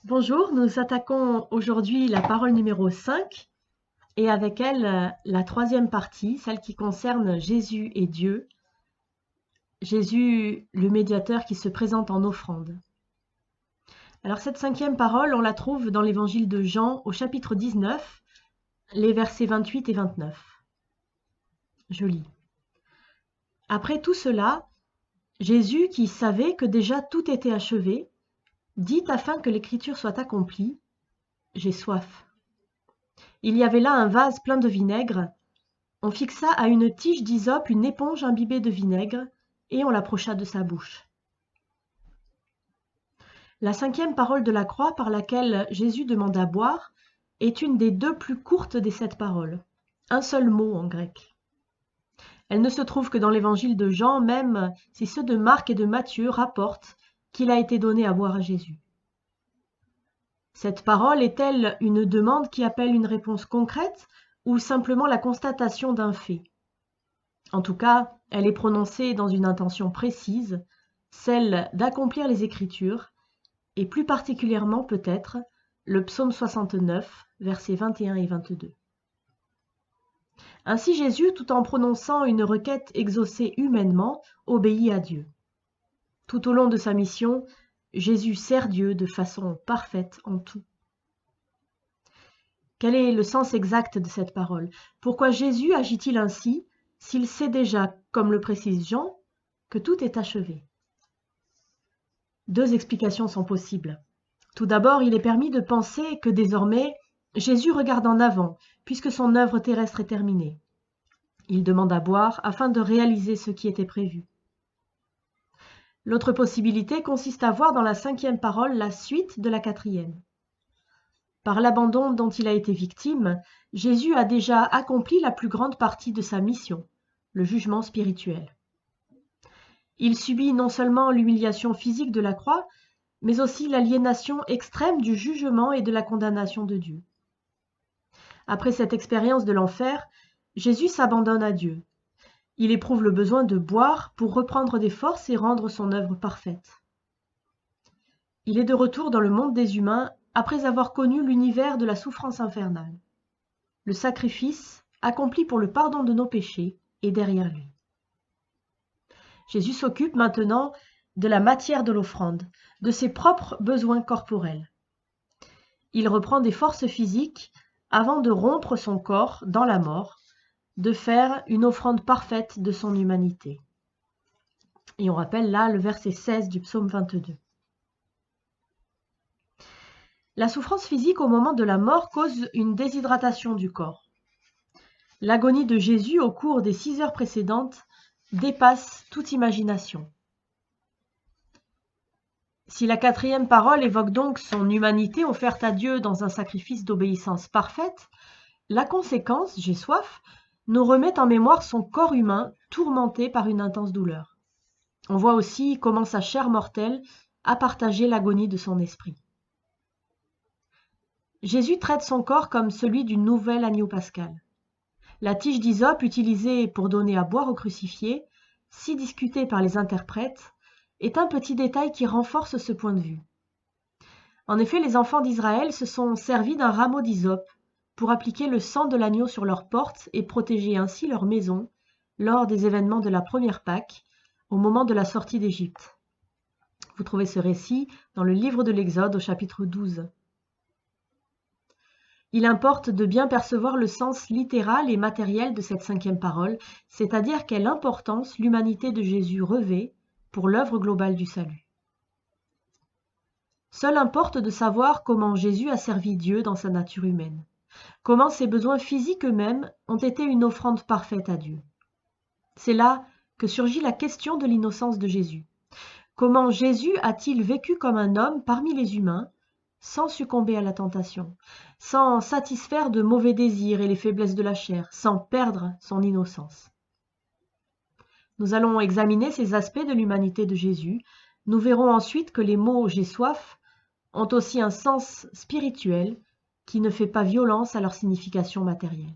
Bonjour, nous attaquons aujourd'hui la parole numéro 5 et avec elle la troisième partie, celle qui concerne Jésus et Dieu. Jésus, le médiateur qui se présente en offrande. Alors cette cinquième parole, on la trouve dans l'évangile de Jean au chapitre 19, les versets 28 et 29. Je lis. Après tout cela, Jésus, qui savait que déjà tout était achevé, dit afin que l'écriture soit accomplie, « J'ai soif ». Il y avait là un vase plein de vinaigre. On fixa à une tige d'hysope une éponge imbibée de vinaigre, et on l'approcha de sa bouche. La cinquième parole de la croix par laquelle Jésus demande à boire est une des deux plus courtes des 7 paroles. Un seul mot en grec. Elle ne se trouve que dans l'évangile de Jean, même si ceux de Marc et de Matthieu rapportent qu'il a été donné à boire à Jésus. Cette parole est-elle une demande qui appelle une réponse concrète ou simplement la constatation d'un fait? En tout cas, elle est prononcée dans une intention précise, celle d'accomplir les Écritures, et plus particulièrement peut-être le psaume 69, versets 21 et 22. Ainsi Jésus, tout en prononçant une requête exaucée humainement, obéit à Dieu. Tout au long de sa mission, Jésus sert Dieu de façon parfaite en tout. Quel est le sens exact de cette parole? Pourquoi Jésus agit-il ainsi s'il sait déjà, comme le précise Jean, que tout est achevé? Deux explications sont possibles. Tout d'abord, il est permis de penser que désormais, Jésus regarde en avant, puisque son œuvre terrestre est terminée. Il demande à boire afin de réaliser ce qui était prévu. L'autre possibilité consiste à voir dans la cinquième parole la suite de la quatrième. Par l'abandon dont il a été victime, Jésus a déjà accompli la plus grande partie de sa mission, le jugement spirituel. Il subit non seulement l'humiliation physique de la croix, mais aussi l'aliénation extrême du jugement et de la condamnation de Dieu. Après cette expérience de l'enfer, Jésus s'abandonne à Dieu. Il éprouve le besoin de boire pour reprendre des forces et rendre son œuvre parfaite. Il est de retour dans le monde des humains après avoir connu l'univers de la souffrance infernale. Le sacrifice, accompli pour le pardon de nos péchés, est derrière lui. Jésus s'occupe maintenant de la matière de l'offrande, de ses propres besoins corporels. Il reprend des forces physiques avant de rompre son corps dans la mort, de faire une offrande parfaite de son humanité. Et on rappelle là le verset 16 du psaume 22. La souffrance physique au moment de la mort cause une déshydratation du corps. L'agonie de Jésus au cours des 6 heures précédentes dépasse toute imagination. Si la quatrième parole évoque donc son humanité offerte à Dieu dans un sacrifice d'obéissance parfaite, la conséquence, j'ai soif, nous remet en mémoire son corps humain tourmenté par une intense douleur. On voit aussi comment sa chair mortelle a partagé l'agonie de son esprit. Jésus traite son corps comme celui du nouvel agneau pascal. La tige d'hysope utilisée pour donner à boire au crucifié, si discutée par les interprètes, est un petit détail qui renforce ce point de vue. En effet, les enfants d'Israël se sont servis d'un rameau d'hysope pour appliquer le sang de l'agneau sur leurs portes et protéger ainsi leur maison lors des événements de la première Pâque, au moment de la sortie d'Égypte. Vous trouvez ce récit dans le livre de l'Exode au chapitre 12. Il importe de bien percevoir le sens littéral et matériel de cette cinquième parole, c'est-à-dire quelle importance l'humanité de Jésus revêt pour l'œuvre globale du salut. Seul importe de savoir comment Jésus a servi Dieu dans sa nature humaine, comment ses besoins physiques eux-mêmes ont été une offrande parfaite à Dieu. C'est là que surgit la question de l'innocence de Jésus. Comment Jésus a-t-il vécu comme un homme parmi les humains, sans succomber à la tentation, sans satisfaire de mauvais désirs et les faiblesses de la chair, sans perdre son innocence? Nous allons examiner ces aspects de l'humanité de Jésus. Nous verrons ensuite que les mots « j'ai soif » ont aussi un sens spirituel qui ne fait pas violence à leur signification matérielle.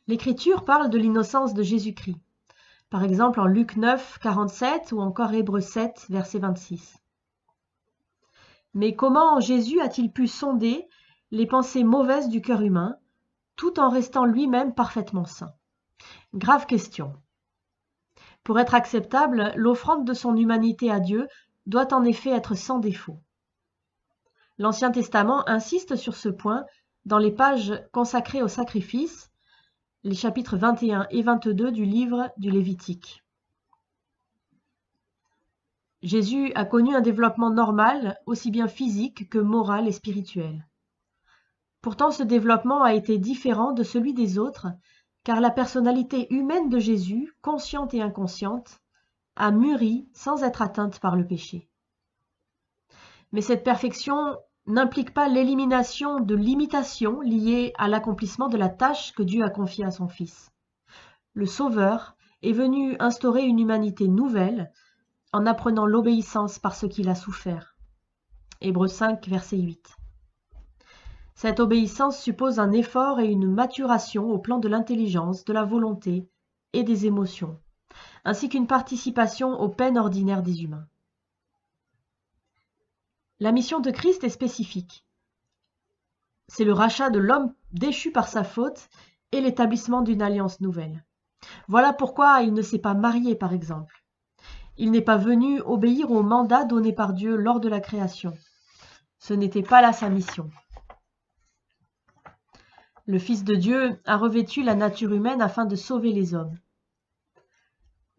L'Écriture parle de l'innocence de Jésus-Christ, par exemple en Luc 9, 47 ou encore Hébreux 7, verset 26. Mais comment Jésus a-t-il pu sonder les pensées mauvaises du cœur humain, tout en restant lui-même parfaitement saint? Grave question. Pour être acceptable, l'offrande de son humanité à Dieu doit en effet être sans défaut. L'Ancien Testament insiste sur ce point dans les pages consacrées au sacrifice, les chapitres 21 et 22 du livre du Lévitique. Jésus a connu un développement normal, aussi bien physique que moral et spirituel. Pourtant, ce développement a été différent de celui des autres, car la personnalité humaine de Jésus, consciente et inconsciente, a mûri sans être atteinte par le péché. Mais cette perfection n'implique pas l'élimination de limitations liées à l'accomplissement de la tâche que Dieu a confiée à son Fils. Le Sauveur est venu instaurer une humanité nouvelle en apprenant l'obéissance par ce qu'il a souffert. Hébreux 5, verset 8. Cette obéissance suppose un effort et une maturation au plan de l'intelligence, de la volonté et des émotions, ainsi qu'une participation aux peines ordinaires des humains. La mission de Christ est spécifique. C'est le rachat de l'homme déchu par sa faute et l'établissement d'une alliance nouvelle. Voilà pourquoi il ne s'est pas marié, par exemple. Il n'est pas venu obéir au mandat donné par Dieu lors de la création. Ce n'était pas là sa mission. Le Fils de Dieu a revêtu la nature humaine afin de sauver les hommes.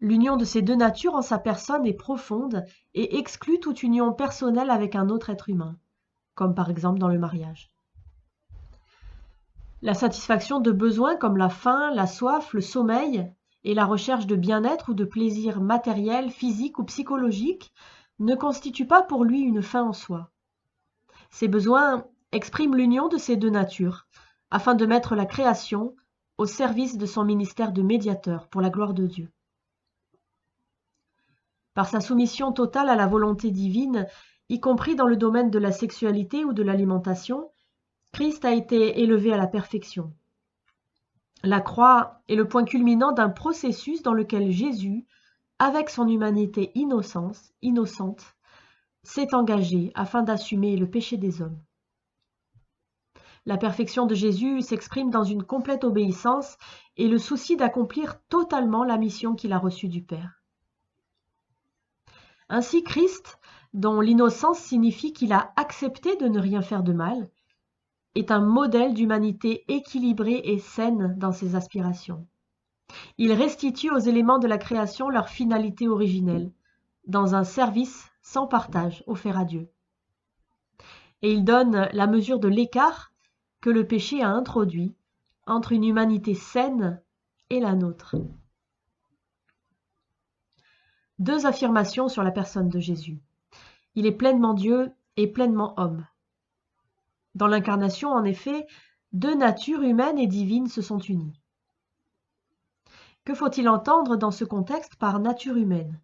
L'union de ces deux natures en sa personne est profonde et exclut toute union personnelle avec un autre être humain, comme par exemple dans le mariage. La satisfaction de besoins comme la faim, la soif, le sommeil et la recherche de bien-être ou de plaisir matériel, physique ou psychologique ne constituent pas pour lui une fin en soi. Ces besoins expriment l'union de ces deux natures, afin de mettre la création au service de son ministère de médiateur pour la gloire de Dieu. Par sa soumission totale à la volonté divine, y compris dans le domaine de la sexualité ou de l'alimentation, Christ a été élevé à la perfection. La croix est le point culminant d'un processus dans lequel Jésus, avec son humanité innocente, s'est engagé afin d'assumer le péché des hommes. La perfection de Jésus s'exprime dans une complète obéissance et le souci d'accomplir totalement la mission qu'il a reçue du Père. Ainsi, Christ, dont l'innocence signifie qu'il a accepté de ne rien faire de mal, est un modèle d'humanité équilibrée et saine dans ses aspirations. Il restitue aux éléments de la création leur finalité originelle, dans un service sans partage offert à Dieu. Et il donne la mesure de l'écart que le péché a introduit entre une humanité saine et la nôtre. Deux affirmations sur la personne de Jésus. Il est pleinement Dieu et pleinement homme. Dans l'incarnation, en effet, deux natures humaines et divines se sont unies. Que faut-il entendre dans ce contexte par nature humaine?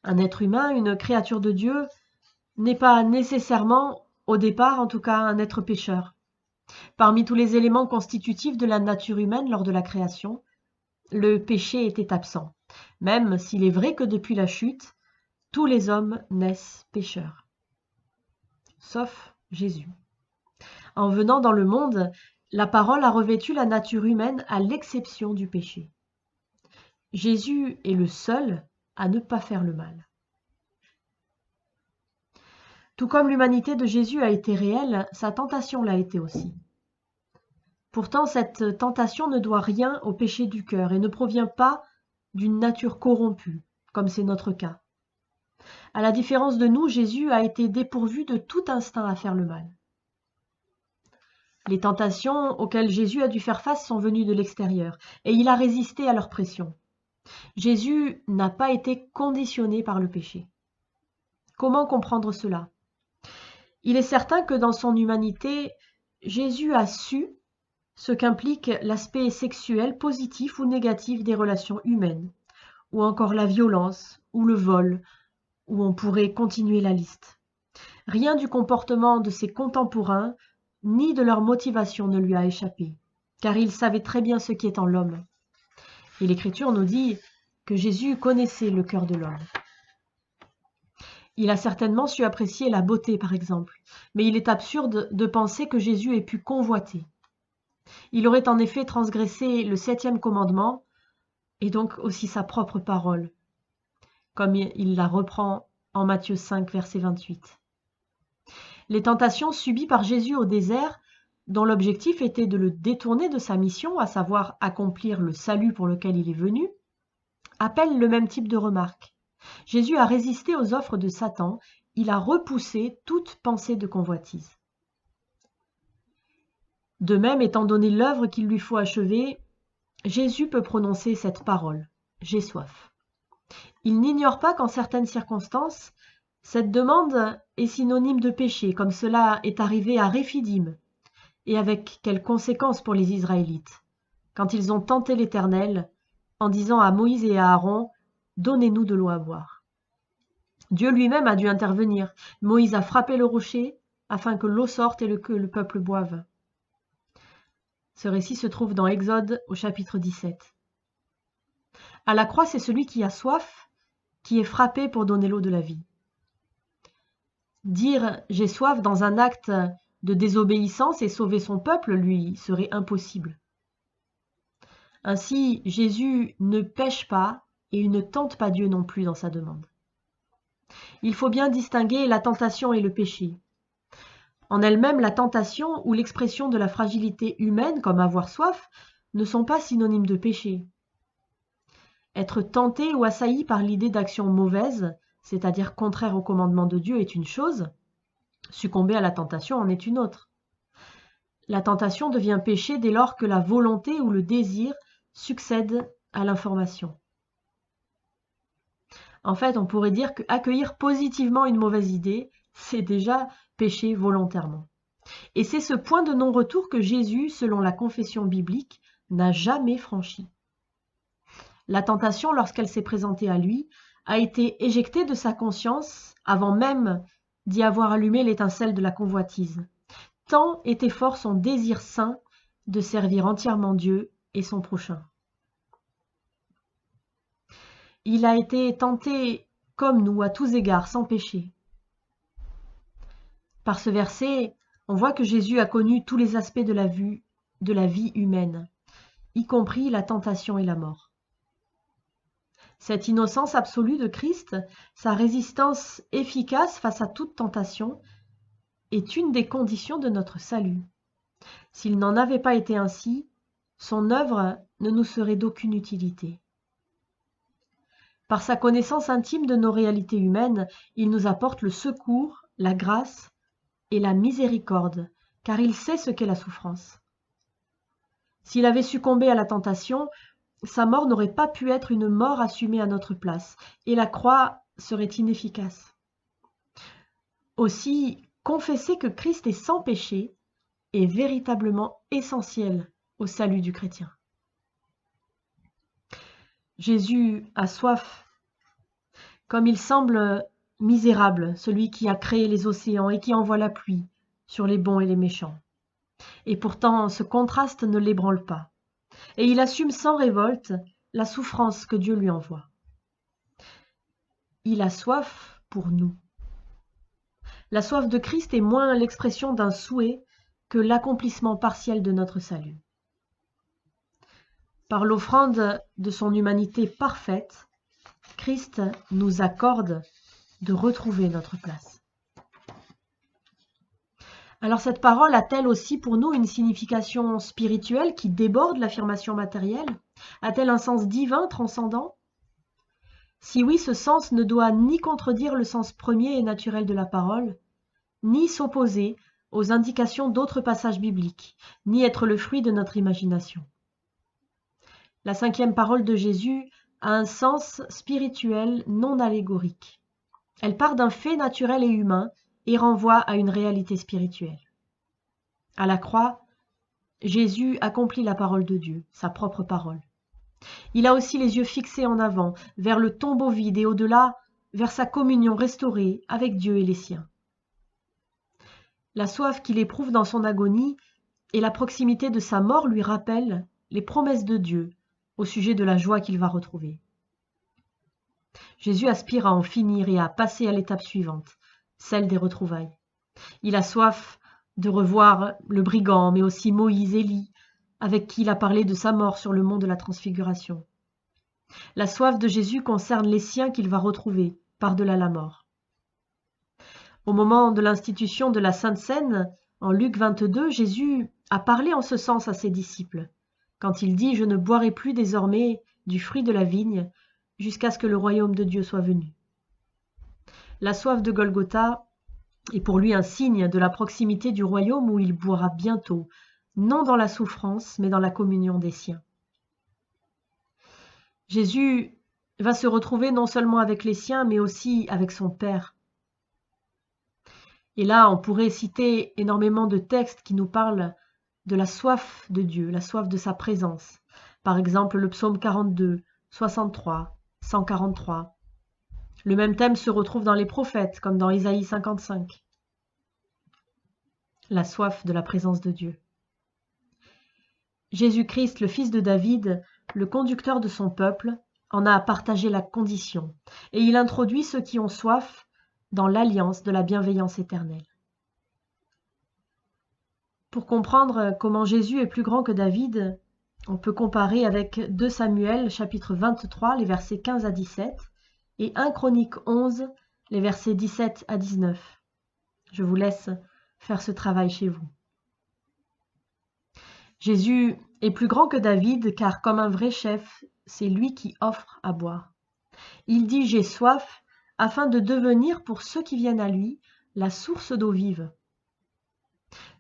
Un être humain, une créature de Dieu, n'est pas nécessairement, au départ en tout cas, un être pécheur. Parmi tous les éléments constitutifs de la nature humaine lors de la création, le péché était absent, même s'il est vrai que depuis la chute, tous les hommes naissent pécheurs, sauf Jésus. En venant dans le monde, la parole a revêtu la nature humaine à l'exception du péché. Jésus est le seul à ne pas faire le mal. Tout comme l'humanité de Jésus a été réelle, sa tentation l'a été aussi. Pourtant, cette tentation ne doit rien au péché du cœur et ne provient pas d'une nature corrompue, comme c'est notre cas. À la différence de nous, Jésus a été dépourvu de tout instinct à faire le mal. Les tentations auxquelles Jésus a dû faire face sont venues de l'extérieur, et il a résisté à leur pression. Jésus n'a pas été conditionné par le péché. Comment comprendre cela? Il est certain que dans son humanité, Jésus a su ce qu'implique l'aspect sexuel positif ou négatif des relations humaines, ou encore la violence, ou le vol, ou on pourrait continuer la liste. Rien du comportement de ses contemporains, ni de leur motivation ne lui a échappé, car il savait très bien ce qui est en l'homme. Et l'Écriture nous dit que Jésus connaissait le cœur de l'homme. Il a certainement su apprécier la beauté, par exemple, mais il est absurde de penser que Jésus ait pu convoiter. Il aurait en effet transgressé le 7e commandement, et donc aussi sa propre parole, comme il la reprend en Matthieu 5, verset 28. Les tentations subies par Jésus au désert, dont l'objectif était de le détourner de sa mission, à savoir accomplir le salut pour lequel il est venu, appellent le même type de remarque. Jésus a résisté aux offres de Satan, il a repoussé toute pensée de convoitise. De même, étant donné l'œuvre qu'il lui faut achever, Jésus peut prononcer cette parole, « J'ai soif ». Il n'ignore pas qu'en certaines circonstances, cette demande est synonyme de péché, comme cela est arrivé à Réphidim, et avec quelles conséquences pour les Israélites, quand ils ont tenté l'Éternel en disant à Moïse et à Aaron « Donnez-nous de l'eau à boire ». Dieu lui-même a dû intervenir. Moïse a frappé le rocher afin que l'eau sorte et que le peuple boive. Ce récit se trouve dans Exode au chapitre 17. À la croix, c'est celui qui a soif qui est frappé pour donner l'eau de la vie. Dire « j'ai soif » dans un acte de désobéissance et sauver son peuple, lui, serait impossible. Ainsi, Jésus ne pêche pas et il ne tente pas Dieu non plus dans sa demande. Il faut bien distinguer la tentation et le péché. En elle-même, la tentation ou l'expression de la fragilité humaine, comme avoir soif, ne sont pas synonymes de péché. Être tenté ou assailli par l'idée d'action mauvaise, c'est-à-dire contraire au commandement de Dieu, est une chose, succomber à la tentation en est une autre. La tentation devient péché dès lors que la volonté ou le désir succède à l'information. En fait, on pourrait dire qu'accueillir positivement une mauvaise idée, c'est déjà pécher volontairement. Et c'est ce point de non-retour que Jésus, selon la confession biblique, n'a jamais franchi. La tentation, lorsqu'elle s'est présentée à lui, a été éjectée de sa conscience avant même d'y avoir allumé l'étincelle de la convoitise. Tant était fort son désir saint de servir entièrement Dieu et son prochain. Il a été tenté comme nous à tous égards, sans péché. Par ce verset, on voit que Jésus a connu tous les aspects de la vie humaine, y compris la tentation et la mort. Cette innocence absolue de Christ, sa résistance efficace face à toute tentation, est une des conditions de notre salut. S'il n'en avait pas été ainsi, son œuvre ne nous serait d'aucune utilité. Par sa connaissance intime de nos réalités humaines, il nous apporte le secours, la grâce et la miséricorde, car il sait ce qu'est la souffrance. S'il avait succombé à la tentation, sa mort n'aurait pas pu être une mort assumée à notre place, et la croix serait inefficace. Aussi, confesser que Christ est sans péché est véritablement essentiel au salut du chrétien. Jésus a soif, comme il semble misérable, celui qui a créé les océans et qui envoie la pluie sur les bons et les méchants. Et pourtant, ce contraste ne l'ébranle pas. Et il assume sans révolte la souffrance que Dieu lui envoie. Il a soif pour nous. La soif de Christ est moins l'expression d'un souhait que l'accomplissement partiel de notre salut. Par l'offrande de son humanité parfaite, Christ nous accorde de retrouver notre place. Alors cette parole a-t-elle aussi pour nous une signification spirituelle qui déborde l'affirmation matérielle? A-t-elle un sens divin transcendant? Si oui, ce sens ne doit ni contredire le sens premier et naturel de la parole, ni s'opposer aux indications d'autres passages bibliques, ni être le fruit de notre imagination. La 5e parole de Jésus a un sens spirituel non allégorique. Elle part d'un fait naturel et humain et renvoie à une réalité spirituelle. À la croix, Jésus accomplit la parole de Dieu, sa propre parole. Il a aussi les yeux fixés en avant, vers le tombeau vide et au-delà, vers sa communion restaurée avec Dieu et les siens. La soif qu'il éprouve dans son agonie et la proximité de sa mort lui rappellent les promesses de Dieu au sujet de la joie qu'il va retrouver. Jésus aspire à en finir et à passer à l'étape suivante, celle des retrouvailles. Il a soif de revoir le brigand, mais aussi Moïse, Élie, avec qui il a parlé de sa mort sur le mont de la Transfiguration. La soif de Jésus concerne les siens qu'il va retrouver par-delà la mort. Au moment de l'institution de la Sainte Seine, en Luc 22, Jésus a parlé en ce sens à ses disciples, quand il dit « Je ne boirai plus désormais du fruit de la vigne, jusqu'à ce que le royaume de Dieu soit venu. » La soif de Golgotha est pour lui un signe de la proximité du royaume où il boira bientôt, non dans la souffrance, mais dans la communion des siens. Jésus va se retrouver non seulement avec les siens, mais aussi avec son Père. Et là, on pourrait citer énormément de textes qui nous parlent de la soif de Dieu, la soif de sa présence. Par exemple, le psaume 42, 63, 143. Le même thème se retrouve dans les prophètes, comme dans Isaïe 55. La soif de la présence de Dieu. Jésus-Christ, le fils de David, le conducteur de son peuple, en a partagé la condition, et il introduit ceux qui ont soif dans l'alliance de la bienveillance éternelle. Pour comprendre comment Jésus est plus grand que David, on peut comparer avec 2 Samuel, chapitre 23, les versets 15 à 17, et 1 Chronique 11, les versets 17 à 19. Je vous laisse faire ce travail chez vous. Jésus est plus grand que David, car comme un vrai chef, c'est lui qui offre à boire. Il dit « J'ai soif » afin de devenir pour ceux qui viennent à lui la source d'eau vive.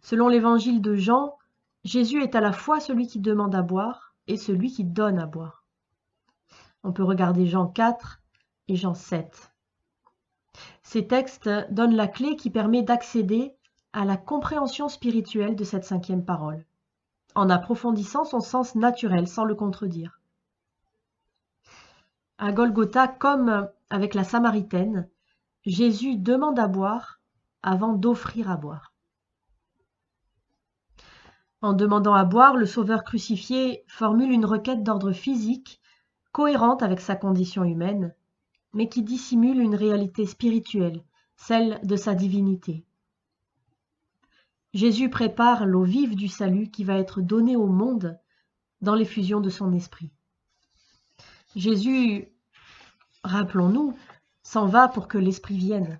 Selon l'évangile de Jean, Jésus est à la fois celui qui demande à boire et celui qui donne à boire. On peut regarder Jean 4 et Jean 7. Ces textes donnent la clé qui permet d'accéder à la compréhension spirituelle de cette 5e parole, en approfondissant son sens naturel sans le contredire. À Golgotha, comme avec la Samaritaine, Jésus demande à boire avant d'offrir à boire. En demandant à boire, le Sauveur crucifié formule une requête d'ordre physique, cohérente avec sa condition humaine, mais qui dissimule une réalité spirituelle, celle de sa divinité. Jésus prépare l'eau vive du salut qui va être donnée au monde dans l'effusion de son esprit. Jésus, rappelons-nous, s'en va pour que l'esprit vienne.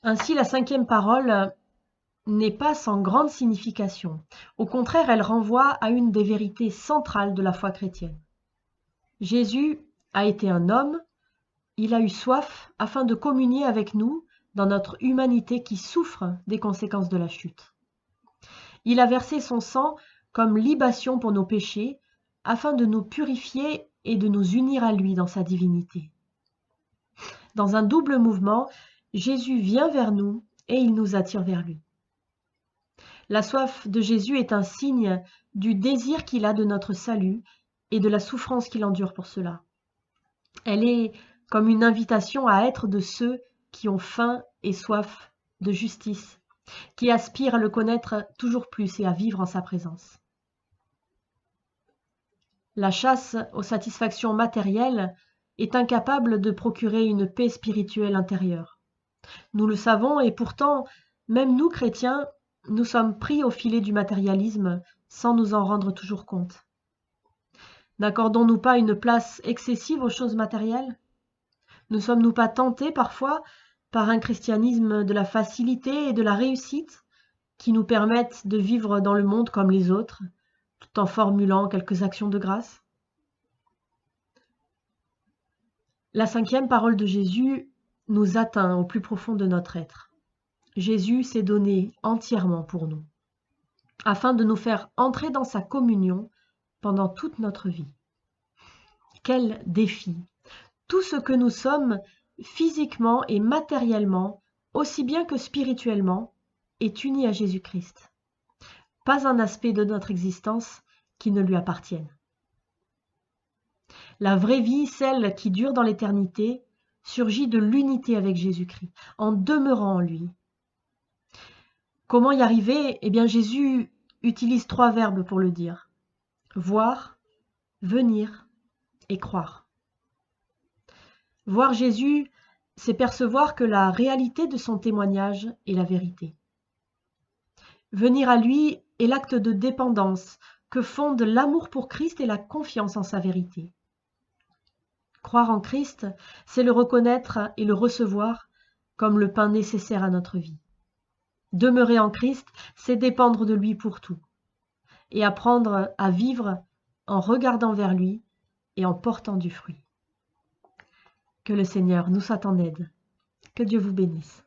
Ainsi, la 5e parole n'est pas sans grande signification. Au contraire, elle renvoie à une des vérités centrales de la foi chrétienne. Jésus a été un homme, il a eu soif afin de communier avec nous dans notre humanité qui souffre des conséquences de la chute. Il a versé son sang comme libation pour nos péchés, afin de nous purifier et de nous unir à lui dans sa divinité. Dans un double mouvement, Jésus vient vers nous et il nous attire vers lui. La soif de Jésus est un signe du désir qu'il a de notre salut et de la souffrance qu'il endure pour cela. Elle est comme une invitation à être de ceux qui ont faim et soif de justice, qui aspirent à le connaître toujours plus et à vivre en sa présence. La chasse aux satisfactions matérielles est incapable de procurer une paix spirituelle intérieure. Nous le savons et pourtant, même nous chrétiens, nous sommes pris au filet du matérialisme sans nous en rendre toujours compte. N'accordons-nous pas une place excessive aux choses matérielles? Ne sommes-nous pas tentés parfois par un christianisme de la facilité et de la réussite qui nous permettent de vivre dans le monde comme les autres, tout en formulant quelques actions de grâce? La 5e parole de Jésus nous atteint au plus profond de notre être. Jésus s'est donné entièrement pour nous, afin de nous faire entrer dans sa communion pendant toute notre vie. Quel défi! Tout ce que nous sommes, physiquement et matériellement, aussi bien que spirituellement, est uni à Jésus-Christ. Pas un aspect de notre existence qui ne lui appartienne. La vraie vie, celle qui dure dans l'éternité, surgit de l'unité avec Jésus-Christ, en demeurant en lui. Comment y arriver? Eh bien, Jésus utilise 3 verbes pour le dire. Voir, venir et croire. Voir Jésus, c'est percevoir que la réalité de son témoignage est la vérité. Venir à lui est l'acte de dépendance que fondent l'amour pour Christ et la confiance en sa vérité. Croire en Christ, c'est le reconnaître et le recevoir comme le pain nécessaire à notre vie. Demeurer en Christ, c'est dépendre de lui pour tout, et apprendre à vivre en regardant vers lui et en portant du fruit. Que le Seigneur nous soit en aide. Que Dieu vous bénisse.